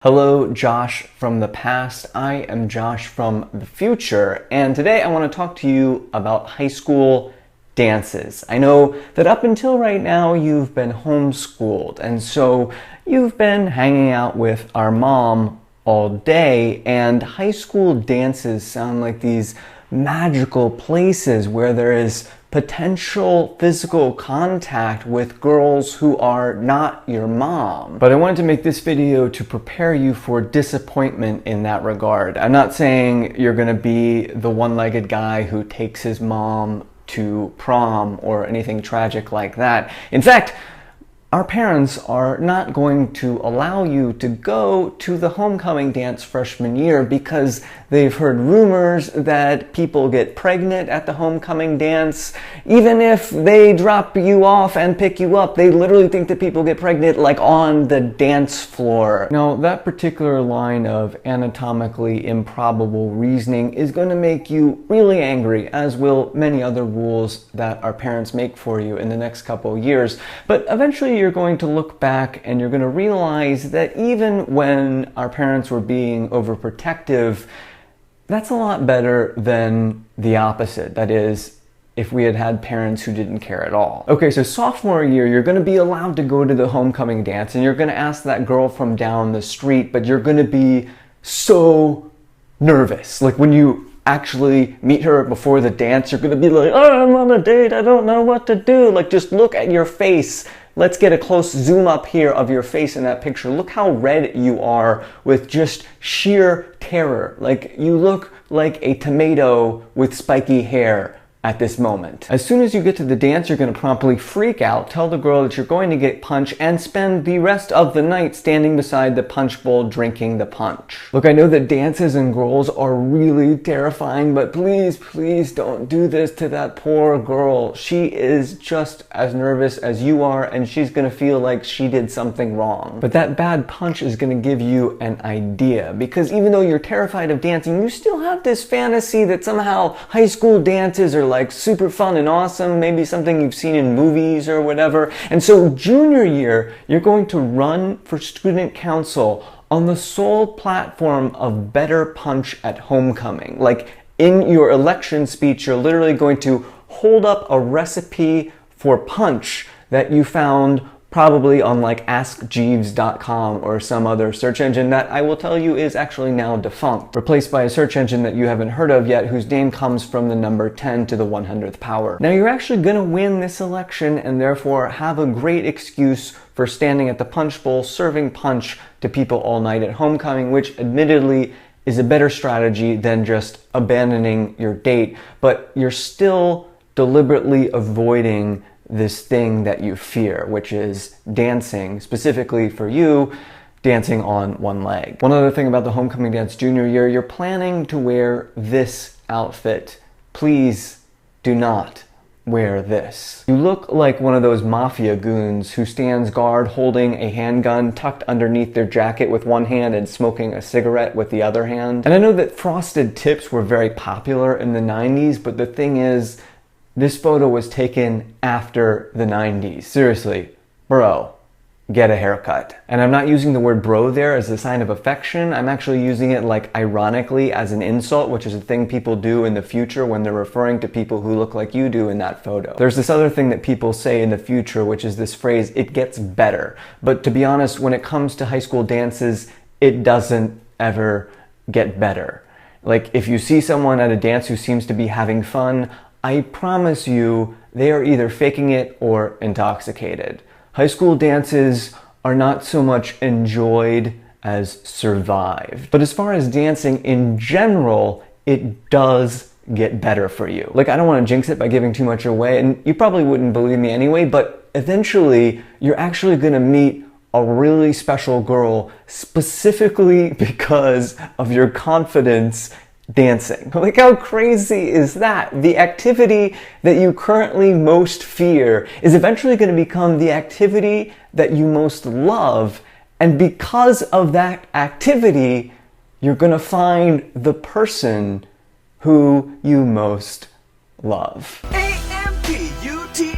Hello, Josh from the past. I am Josh from the future, and today I want to talk to you about high school dances. I know that up until right now you've been homeschooled, and so you've been hanging out with our mom all day, and high school dances sound like these magical places where there is potential physical contact with girls who are not your mom. But I wanted to make this video to prepare you for disappointment in that regard. I'm not saying you're gonna be the one-legged guy who takes his mom to prom or anything tragic like that. In fact, our parents are not going to allow you to go to the homecoming dance freshman year because they've heard rumors that people get pregnant at the homecoming dance. Even if they drop you off and pick you up, they literally think that people get pregnant like on the dance floor. Now, that particular line of anatomically improbable reasoning is going to make you really angry, as will many other rules that our parents make for you in the next couple of years. But eventually you're going to look back and you're going to realize that even when our parents were being overprotective, that's a lot better than the opposite. That is, if we had had parents who didn't care at all. Okay, so sophomore year, you're going to be allowed to go to the homecoming dance and you're going to ask that girl from down the street, but you're going to be so nervous. Like when you actually meet her before the dance, you're going to be like, oh, I'm on a date, I don't know what to do. Like, just look at your face. Let's get a close zoom up here of your face in that picture. Look how red you are with just sheer terror. Like, you look like a tomato with spiky hair at this moment. As soon as you get to the dance, you're going to promptly freak out, tell the girl that you're going to get punched, and spend the rest of the night standing beside the punch bowl drinking the punch. Look, I know that dances and girls are really terrifying, but please, please don't do this to that poor girl. She is just as nervous as you are, and she's going to feel like she did something wrong. But that bad punch is going to give you an idea, because even though you're terrified of dancing, you still have this fantasy that somehow high school dances are like super fun and awesome, maybe something you've seen in movies or whatever. And so junior year, you're going to run for student council on the sole platform of better punch at homecoming. Like, in your election speech, you're literally going to hold up a recipe for punch that you found probably on like AskJeeves.com or some other search engine that I will tell you is actually now defunct, replaced by a search engine that you haven't heard of yet, whose name comes from the number 10 to the 100th power. Now, you're actually going to win this election and therefore have a great excuse for standing at the punch bowl serving punch to people all night at homecoming, which admittedly is a better strategy than just abandoning your date, but you're still deliberately avoiding this thing that you fear, which is dancing, specifically for you, dancing on one leg. One other thing about the homecoming dance junior year, you're planning to wear this outfit. Please do not wear this. You look like one of those mafia goons who stands guard holding a handgun tucked underneath their jacket with one hand and smoking a cigarette with the other hand. And I know that frosted tips were very popular in the 90s, but the thing is, this photo was taken after the 90s. Seriously, bro, get a haircut. And I'm not using the word bro there as a sign of affection. I'm actually using it like ironically as an insult, which is a thing people do in the future when they're referring to people who look like you do in that photo. There's this other thing that people say in the future, which is this phrase, it gets better. But to be honest, when it comes to high school dances, it doesn't ever get better. Like, if you see someone at a dance who seems to be having fun, I promise you, they are either faking it or intoxicated. High school dances are not so much enjoyed as survived. But as far as dancing in general, it does get better for you. Like, I don't want to jinx it by giving too much away, and you probably wouldn't believe me anyway, but eventually you're actually going to meet a really special girl specifically because of your confidence dancing. Like, how crazy is that? The activity that you currently most fear is eventually going to become the activity that you most love. And because of that activity, you're going to find the person who you most love. AMPUTEE